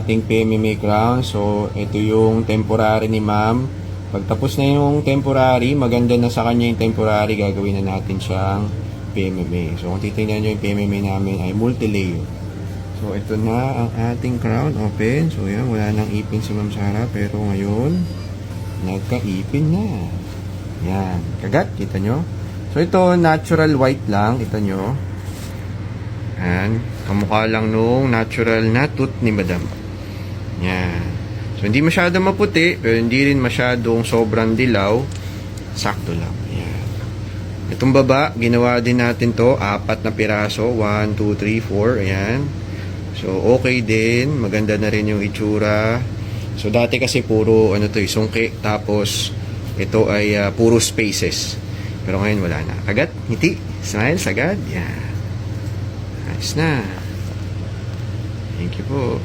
Ating PMMA crown. So, ito yung temporary ni ma'am. Pagtapos na yung temporary, maganda na sa kanya yung temporary, gagawin na natin siyang PMMA. So, kung titingnan nyo yung PMMA namin ay multi-layer. So, ito na ang ating crown open. So, yan, wala nang ipin si Ma'am Sarah. Pero ngayon, nagka-ipin na. Yan, kagat, kita nyo? So, ito, natural white lang, kita nyo. Yan, kamukha lang nung natural na tooth ni Madam. Yan. So, hindi masyadong maputi, pero hindi rin masyadong sobrang dilaw. Sakto lang. Yan. Itong baba, ginawa din natin to 4 na piraso. 1, 2, 3, 4. Ayan. So, okay din. Maganda na rin yung itsura. So, dati kasi puro, sungki. Tapos, ito ay puro spaces. Pero ngayon, wala na. Agad, ngiti, smile, sagad. Yan. Nice na. Thank you po.